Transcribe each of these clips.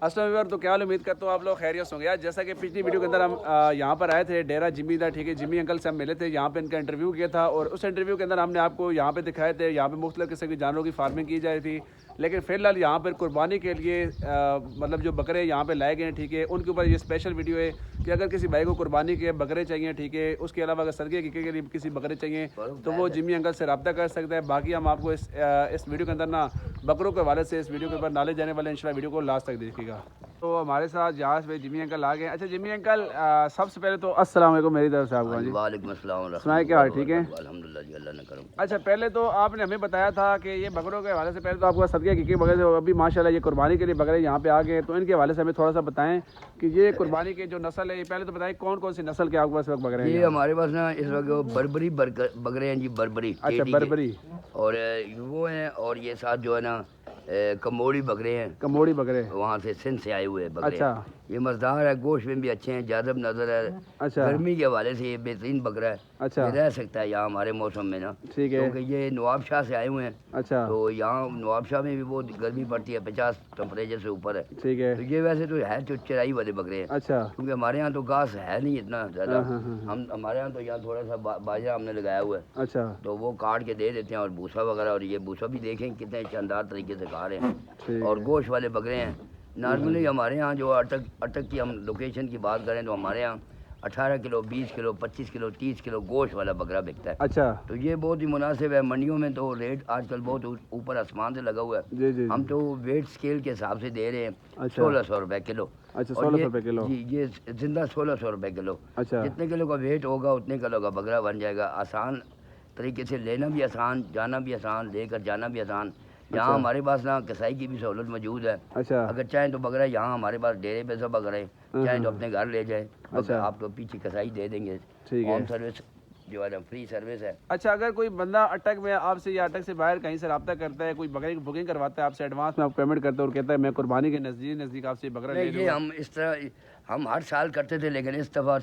अस्सलाम वालेकुम। तो क्या हाल, उम्मीद करता हूँ आप लोग खैरियत होंगे। यार जैसा कि पिछली वीडियो के अंदर हम यहाँ पर आए थे, डेरा जिम्मी था, ठीक है, जिम्मी अंकल से हम मिले थे, यहाँ पे इनका इंटरव्यू किया था और उस इंटरव्यू के अंदर हमने आपको यहाँ पे दिखाए थे, यहाँ पे मुख्तलिफ किस्म की जानवरों की फार्मिंग की जा रही थी। लेकिन फिलहाल यहाँ पर कुर्बानी के लिए मतलब जो बकरे यहाँ पे लाए गए हैं, ठीक है, उनके ऊपर ये स्पेशल वीडियो है कि अगर किसी भाई को कुर्बानी के बकरे चाहिए, ठीक है, उसके अलावा अगर सदके के लिए किसी बकरे चाहिए तो वो जिम्मी अंकल से रब्ता कर सकता है। बाकी हम आपको इस वीडियो के अंदर ना बकरों के हवाले से इस वीडियो के ऊपर नॉलेज देने वाले इंशाल्लाह वीडियो को लास्ट तक देखिएगा। तो हमारे साथ जहाज पे जिम्मी अंकल आ गए। अच्छा जिम्मी अंकल, सबसे पहले तो अस्सलाम वालेकुम मेरी तरफ से आपको। जी वालेकुम अस्सलाम। सुनाए क्या हाल, ठीक है? अल्हम्दुलिल्लाह जी, अल्लाह ने करम। अच्छा पहले तो आपने हमें बताया था कि ये बकरों के हवाले से पहले तो आपका सदके की बकरे, अभी माशाल्लाह ये कुर्बानी के लिए बकरे यहाँ पे आ गए, तो इनके हवाले से हमें थोड़ा सा बताएं कि ये कुर्बानी के जो नस्ल है, ये पहले तो बताएं कौन कौन सी नस्ल के आपके पास वक्त बकरे हैं? ये हमारे पास ना इस वक्त बर्बरी बकरे हैं जी, बर्बरी। अच्छा बर्बरी और वो हैं, और ये साथ जो है ना कमोड़ी बकरे हैं। कमोड़ी बकरे वहाँ से सिंध से आए हुए बकरे। अच्छा। ये मज़ेदार है, गोश्त में भी अच्छे हैं, जादब नजर है। अच्छा। गर्मी के हवाले से ये बेहतरीन बकरा है। अच्छा। ये रह सकता है यहाँ हमारे मौसम में ना, ठीक है, क्योंकि ये नवाबशाह से आए हुए हैं। अच्छा। तो यहाँ नवाबशाह में भी बहुत गर्मी पड़ती है, 50 टेम्परेचर से ऊपर है। ठीक है। तो ये वैसे तो है तो चराई वाले बकरे हैं। अच्छा। क्योंकि हमारे यहाँ तो घास है नहीं इतना ज़्यादा। हाँ। हमारे यहाँ तो यहाँ थोड़ा सा बाजरा हमने लगाया हुआ है। अच्छा। तो वो काट के दे देते हैं, और भूसा वगैरह, और ये भूसा भी देखें कितने शानदार तरीके से खा रहे हैं। और गोश्त वाले बकरे हैं। नॉर्मली हमारे यहाँ जो अटक की हम लोकेशन की बात करें तो हमारे यहाँ 18 किलो, 20 किलो, 25 किलो, 30 किलो गोश्त वाला बकरा बिकता है। अच्छा। तो ये बहुत ही मुनासिब है। मंडियों में तो रेट आजकल बहुत ऊपर आसमान से लगा हुआ है। जी जी। हम तो वेट स्केल के हिसाब से दे रहे हैं। अच्छा। 1600 रुपये किलो। अच्छा 1600 रुपये किलो जी, ये जिंदा 1600 रुपये किलो। अच्छा। जितने किलो का वेट होगा उतने किलो का बकरा बन जाएगा। आसान तरीके से लेना भी आसान, जाना भी आसान, लेकर जाना भी आसान। यहाँ हमारे पास ना कसाई की भी सहूलत मौजूद है। अच्छा। अगर चाहें तो बकरा यहाँ हमारे पास डेरे पे सब बकरे, चाहें तो अपने घर ले जाए। अच्छा। आपको पीछे कसाई दे देंगे। ठीक है। होम सर्विस जो है ना, फ्री सर्विस है। अच्छा, अगर कोई बंदा अटक में आपसे या अटक से बाहर कहीं से रब्ता करता है, कोई बकरे की बुकिंग करवाता है आपसे, एडवांस में आप पेमेंट करते हो और कहता है मैं कुर्बानी के नज़दीक आपसे बकरा ले ये हम इस तरह हम हर साल करते थे, लेकिन इस दफ़ा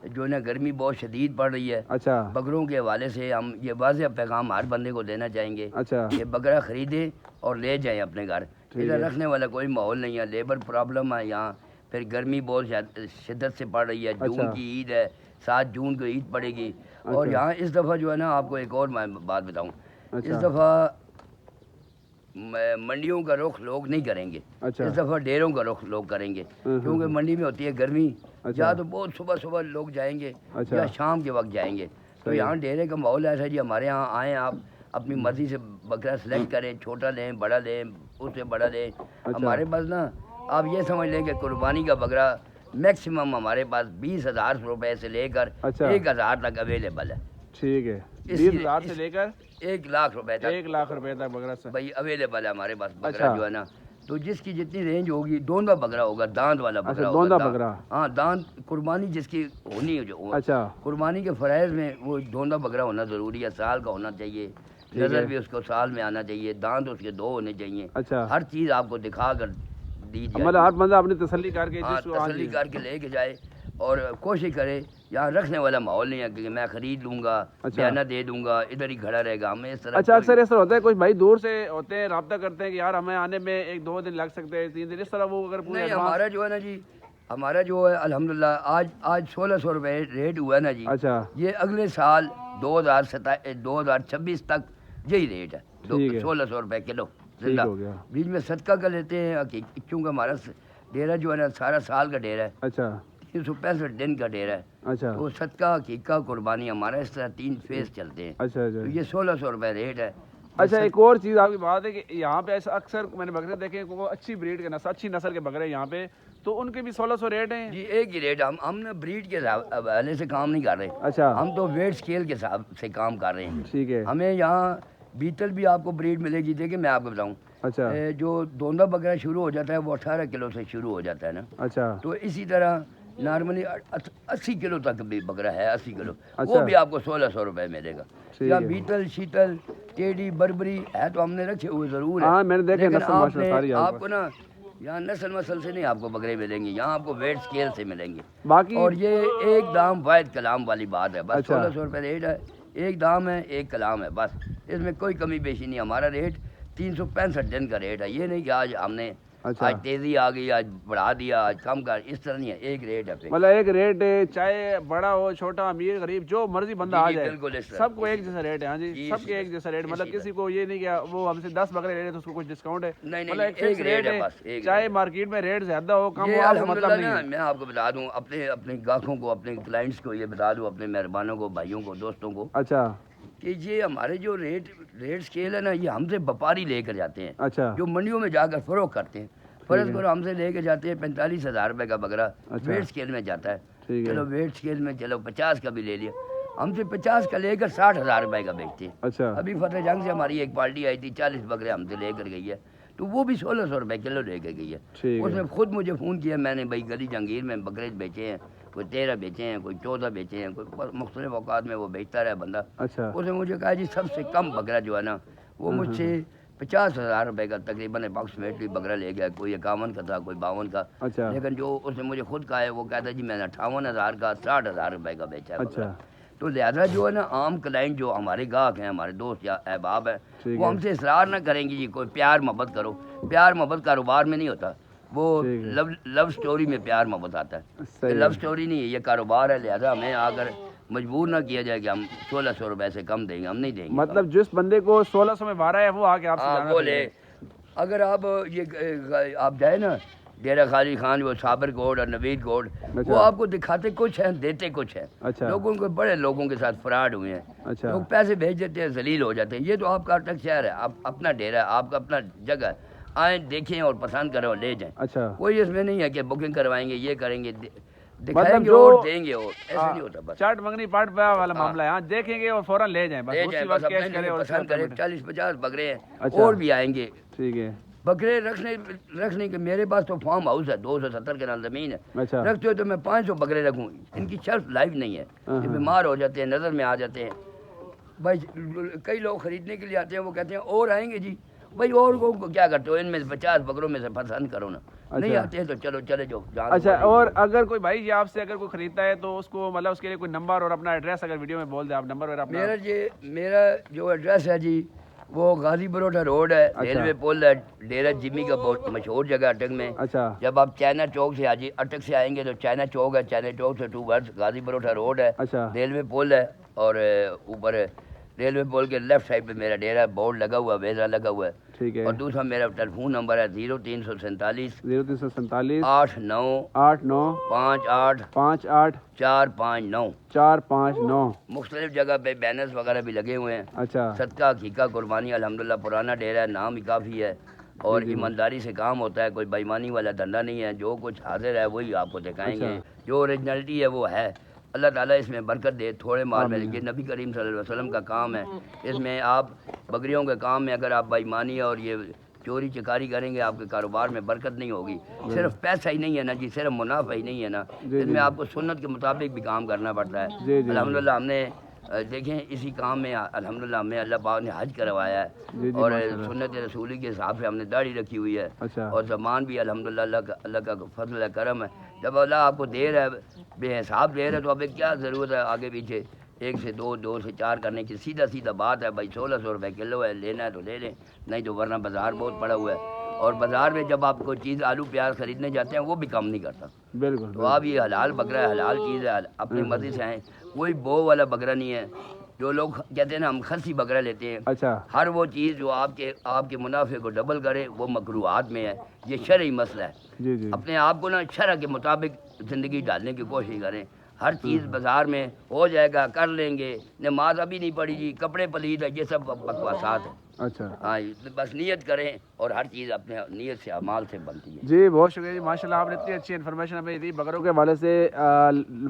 जो है ना गर्मी बहुत शदीद पड़ रही है। अच्छा। बकरों के हवाले से हम ये वाज़ेह पैगाम हर बंदे को देना चाहेंगे। अच्छा। ये बकरा ख़रीदें और ले जाएं अपने घर। इधर रखने वाला कोई माहौल नहीं है, लेबर प्रॉब्लम है यहाँ। फिर गर्मी बहुत शिद्दत से पड़ रही है। जून की ईद है, 7 जून को ईद पड़ेगी। और यहाँ इस दफ़ा जो है ना, आपको एक और मैं बात बताऊँ। इस दफ़ा मंडियों का रुख लोग नहीं करेंगे। अच्छा। इस दफ़ा डेरों का रुख लोग करेंगे, क्योंकि मंडी में होती है गर्मी। या तो बहुत सुबह सुबह लोग जाएंगे या शाम के वक्त जाएंगे। तो यहाँ डेरे का माहौल ऐसा जी, हमारे यहाँ आएँ आप अपनी मर्ज़ी से बकरा सेलेक्ट करें, छोटा लें, बड़ा लें, उससे बड़ा लें। हमारे पास ना आप ये समझ लें कि कुर्बानी का बकरा मैक्सिमम हमारे पास 20,000 रुपये से लेकर 1,000 तक अवेलेबल है। ठीक है, 20,000 से लेकर 1 लाख रुपए तक। 1 लाख रुपए तक बकरा भाई अवेलेबल है हमारे पास बकरा जो है ना। तो जिसकी जितनी रेंज होगी, दोंदा बकरा होगा, दांत वाला बकरा होगा। दोंदा बकरा, हाँ, दांत कुर्बानी जिसकी होनी है जो। अच्छा। कुर्बानी के फराइज में वो दोंदा बकरा होना ज़रूरी है, साल का होना चाहिए। नज़र भी उसको साल में आना चाहिए, दांत उसके 2 होने चाहिए। अच्छा। हर चीज़ आपको दिखा कर दी जाए, मतलब हर बंदा अपनी तसल्ली करके तसल्ली करके लेके जाए और कोशिश करे। यहाँ रखने वाला माहौल नहीं है कि मैं खरीद लूँगा, बयाना दे दूंगा, इधर ही खड़ा रहेगा। हमें इस तरह। अच्छा, अक्सर ऐसा होता है कुछ भाई दूर से होते हैं, रब्ता करते हैं कि यार हमें आने में 1-2 दिन लग सकते हैं, 3 दिन, इस तरह वो अगर पूरे हमारा जो है ना जी, हमारा जो है अल्हम्दुलिल्लाह आज 1600 रुपये रेट हुआ है ना जी। अच्छा। ये अगले साल 2026 तक यही रेट है, 1600 रुपये किलो जिंदा। बीच में सदका का लेते हैं, क्योंकि हमारा डेरा जो है ना सारा साल का डेरा है। अच्छा। 365 दिन का डेरा है। अच्छा। तो सदका, हकीका, कुर्बानी हमारा इस तरह 3 फेज चलते हैं। अच्छा। तो ये 1600 रुपये रेट है। अच्छा, एक और चीज़ आपकी बात है कि यहाँ पे ऐसा अक्सर मैंने बकरे देखे वो अच्छी ब्रीड के नस्ल, अच्छी नस्ल के बकरे यहाँ पे, तो उनके भी 1600 रेट हैं जी। एक ही रेट। हम ना ब्रीड के हवाले से काम नहीं कर रहे। अच्छा। हम तो वेट स्केल के हिसाब से काम कर रहे हैं। ठीक है। हमें यहाँ बीटल भी आपको ब्रीड मिलेगी। देखिए मैं आपको बताऊँ। अच्छा। जो दोंदा बकरा शुरू हो जाता है वो 18 किलो से शुरू हो जाता है ना। अच्छा। तो इसी तरह नॉर्मली 80 किलो तक भी बकरा है, 80 किलो। वो भी आपको 1600 रुपये मिलेगा। या बीटल, शीतल, टेडी, बर्बरी है तो हमने रखे हुए ज़रूर है। मैंने देखे आपको ना यहाँ नस्ल मसल से नहीं आपको बकरे मिलेंगे, यहाँ आपको वेट स्केल से मिलेंगे बाकी। और ये एक दाम वाहिद कलाम वाली बात है। बस 1600 रुपये रेट है, एक दाम है, एक कलाम है, बस इसमें कोई कमी पेशी नहीं। हमारा रेट 365 दिन का रेट है। ये नहीं कि आज हमने آج تیزی آ گئی, آج بڑھا دیا, آج کم کر, اس طرح نہیں ہے, ایک ریٹ ہے. مطلب ایک ریٹ ہے, چاہے بڑا ہو چھوٹا, امیر غریب, جو مرضی بندہ آ جائے سب کو ایک جیسا ریٹ ہے. ہاں جی, سب کے ایک جیسا ریٹ, مطلب کسی کو یہ نہیں کہ وہ ہم سے 10 بکرے لے رہے تو اس کو کچھ ڈسکاؤنٹ ہے, مطلب ایک فکس ریٹ ہے, چاہے مارکیٹ میں ریٹ زیادہ ہو کم ہو, آپ کو مطلب نہیں ہے. میں آپ کو بتا دوں, اپنے گاہکوں کو, اپنے کلائنٹس کو یہ بتا دوں, اپنے مہربانوں کو, بھائیوں کو, دوستوں کو, اچھا, کہ یہ ہمارے جو ریٹ اسکیل ہے نا, یہ ہم سے وپاری لے کر جاتے ہیں, اچھا, جو منڈیوں میں جا کر فروخت کرتے ہیں. فرض کرو ہم سے لے کے جاتے ہیں 45,000 روپے کا بکرا, ویٹ اسکیل میں جاتا ہے, چلو ویٹ اسکیل میں چلو 50 کا بھی لے لیا, ہم سے 50 کا لے کر 60,000 روپے کا بیچتے ہیں. اچھا, ابھی فتح جنگ سے ہماری ایک پارٹی آئی تھی, 40 بکرے ہم سے لے کر گئی ہے, تو وہ بھی 1600 روپے کلو لے کے گئی ہے. اس نے خود مجھے فون کیا, میں نے بھائی گلی جہانگیر میں بکرے بیچے ہیں, کوئی 13 بیچے ہیں, کوئی 14 بیچے ہیں, کوئی مختلف اوقات میں وہ بیچتا رہا بندہ. اس نے مجھے کہا جی سب سے کم بکرا جو ہے نا وہ مجھ سے 50,000 روپے کا تقریباً اپروکسیمیٹلی بکرا لے گیا, کوئی 51 کا تھا, کوئی 52 کا, لیکن جو اس نے مجھے خود کہا ہے وہ کہتا ہے جی میں نے 58,000 کا 60,000 روپے کا بیچا ہے بکرا. تو لہذا جو ہے نا عام کلائنٹ جو ہمارے گاہک ہیں, ہمارے دوست یا احباب ہیں, وہ ہم سے اصرار نہ کریں گے جی کوئی پیار محبت کرو. پیار محبت کاروبار میں نہیں ہوتا, وہ لو سٹوری میں پیار محبت آتا ہے. لو سٹوری نہیں ہے, یہ کاروبار ہے. لہذا ہمیں آ کر مجبور نہ کیا جائے کہ ہم 1600 روپے سے کم دیں گے, ہم نہیں دیں گے. مطلب جس بندے کو 1600 میں بارہ ہے وہ آ کے آپ سے بولے, اگر آپ جائیں نا ڈیرہ خالی خان, وہ صابر کوٹ اور نوید کوٹ, وہ آپ کو دکھاتے کچھ ہیں, دیتے کچھ ہیں. لوگوں کو بڑے لوگوں کے ساتھ فراڈ ہوئے ہیں, لوگ پیسے بھیج دیتے ہیں, ذلیل ہو جاتے ہیں. یہ تو آپ کا اٹک شہر ہے, آپ اپنا ڈیرہ ہے, آپ کا اپنا جگہ ہے, آئیں دیکھیں اور پسند کریں اور لے جائیں. کوئی اس میں نہیں ہے کہ بکنگ کروائیں گے, یہ کریں گے, دکھائیں گے اور دیں گے, اور ایسے نہیں ہوتا. بس چاٹ منگنی پاٹ پہ والا معاملہ ہے, دیکھیں گے اور فوراً لے جائیں, بس پسند کریں. 40-50 بکرے ہیں اور بھی آئیں گے. ٹھیک ہے, بکرے رکھنے کے میرے پاس تو فارم ہاؤس ہے, 270 کنال زمین ہے. رکھتے ہو تو میں 500 بکرے رکھوں, ان کی شیلف لائف نہیں ہے, یہ بیمار ہو جاتے ہیں, نظر میں آ جاتے ہیں. بھائی کئی لوگ خریدنے کے لیے آتے ہیں, وہ کہتے ہیں اور آئیں گے جی. بھائی اور کو کیا کرتے ہو, ان میں سے 50 بکروں میں سے پسند کرو نا, نہیں آتے ہیں تو چلو چلے جو. اچھا, اور اگر کوئی بھائی یہ آپ سے اگر کوئی خریدتا ہے تو اس کو مطلب اس کے لیے کوئی نمبر اور اپنا ایڈریس اگر ویڈیو میں بول دیں آپ, نمبر اور اپنا. میرا جو ایڈریس ہے جی وہ غازی پروٹا روڈ ہے, ریلوے پول ہے, ڈیرہ جمی کا بہت مشہور جگہ اٹک میں. جب آپ چائنا چوک سے جی اٹک سے آئیں گے تو چائنا چوک ہے, چائنا چوک سے 2 ورڈ غازی پروٹا روڈ ہے, ریلوے پول ہے, اور اوپر ریلوے پول کے لیفٹ سائڈ پہ میرا ڈیرہ ہے, بورڈ لگا ہوا ہے, ویزا لگا ہوا ہے. اور دوسرا میرا ٹیلیفون نمبر ہے 0347 89 58 459. مختلف جگہ پہ بینرز وغیرہ بھی لگے ہوئے ہیں. صدقہ حقیقہ قربانی, الحمدللہ پرانا ڈیرہ ہے, نام ہی کافی ہے, اور ایمانداری سے کام ہوتا ہے, کوئی بےایمانی والا دھندا نہیں ہے. جو کچھ حاضر ہے وہی آپ کو دکھائیں گے, جو اوریجنلٹی ہے وہ ہے. اللہ تعالیٰ اس میں برکت دے, تھوڑے مال میں. یہ نبی کریم صلی اللہ علیہ وسلم کا کام ہے. اس میں آپ بکریوں کے کام میں اگر آپ بےایمانی اور یہ چوری چکاری کریں گے, آپ کے کاروبار میں برکت نہیں ہوگی. صرف پیسہ ہی نہیں ہے نا جی, صرف منافع ہی نہیں ہے نا, اس میں آپ کو سنت کے مطابق بھی کام کرنا پڑتا ہے. الحمدللہ ہم نے دیکھیں اسی کام میں الحمدللہ ہمیں اللہ پاک نے حج کروایا ہے, اور سنت رسولی کے حساب سے ہم نے داڑھی رکھی ہوئی ہے, اور زمان بھی الحمدللہ اللہ کا فضل ہے, کرم ہے. جب اللہ آپ کو دے رہا ہے, بے حساب دے رہا ہے, تو اب کیا ضرورت ہے آگے پیچھے 1 سے 2, 2 سے 4 کرنے کی. سیدھا بات ہے بھائی, 1600 روپے کلو ہے, لینا ہے تو لے لیں, نہیں تو ورنہ بازار بہت پڑا ہوا ہے. اور بازار میں جب آپ کوئی چیز آلو پیاز خریدنے جاتے ہیں وہ بھی کم نہیں کرتا. بالکل, تو آپ یہ حلال بکرا ہے, حلال چیز ہے, اپنی مرضی سے آئیں. کوئی بو والا بکرا نہیں ہے. جو لوگ کہتے ہیں نا ہم خصی بکرا لیتے ہیں, ہر وہ چیز جو آپ کے منافع کو ڈبل کرے وہ مکروہات میں ہے. یہ شرعی مسئلہ ہے. اپنے آپ کو نا شرع کے مطابق زندگی ڈالنے کی کوشش کریں. ہر چیز بازار میں ہو جائے گا, کر لیں گے, نماز ابھی نہیں پڑھی جی, کپڑے پلید ہے, یہ سب بکواسات ہیں. ہاں, بس نیت کریں, اور ہر چیز اپنے نیت سے اعمال سے بنتی ہے. جی بہت شکریہ جی, ماشاء اللہ آپ نے اتنی اچھی انفارمیشن ہمیں دی بکروں کے حوالے سے.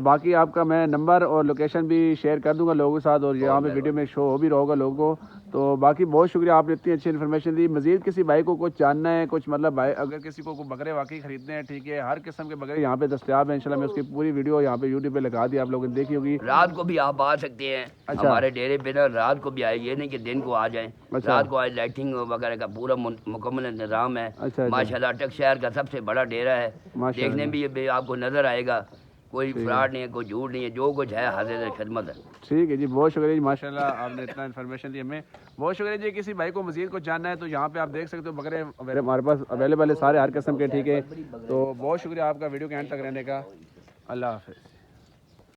باقی آپ کا میں نمبر اور لوکیشن بھی شیئر کر دوں گا لوگوں کے ساتھ, اور یہاں پہ ویڈیو میں شو ہو بھی رہا ہوگا لوگوں کو. تو باقی بہت شکریہ, آپ نے اتنی اچھی انفارمیشن دی. مزید کسی بھائی کو کچھ جاننا ہے, کچھ مطلب بھائی اگر کسی کو بکرے واقعی خریدنے ہیں, ٹھیک ہے, ہر قسم کے بکرے یہاں پہ دستیاب ہیں انشاءاللہ. میں اس کی پوری ویڈیو یہاں پہ یوٹیوب پہ لگا دی, آپ لوگوں نے دیکھی ہوگی. رات کو بھی آپ آ سکتے ہیں ہمارے ڈیرے پہ نا, رات کو بھی آئے, یہ نہیں کہ دن کو آ جائیں. رات کو آئے, لائٹنگ وغیرہ کا پورا مکمل انتظام ہے. ماشاءاللہ اٹک شہر کا سب سے بڑا ڈیرا ہے, دیکھنے بھی آپ کو نظر آئے گا. کوئی فراڈ نہیں ہے، کوئی جھوٹ نہیں ہے، جو کچھ ہے حاضر خدمت ہے۔ ٹھیک ہے جی، بہت شکریہ جی، ماشاءاللہ آپ نے اتنا انفارمیشن دی ہمیں، بہت شکریہ جی۔ کسی بھائی کو مزید کچھ جاننا ہے تو یہاں پہ آپ دیکھ سکتے ہو بکرے ہمارے پاس اویلیبل ہے سارے ہر قسم کے، ٹھیک ہے۔ تو بہت شکریہ آپ کا ویڈیو کے اینڈ تک رہنے کا، اللہ حافظ۔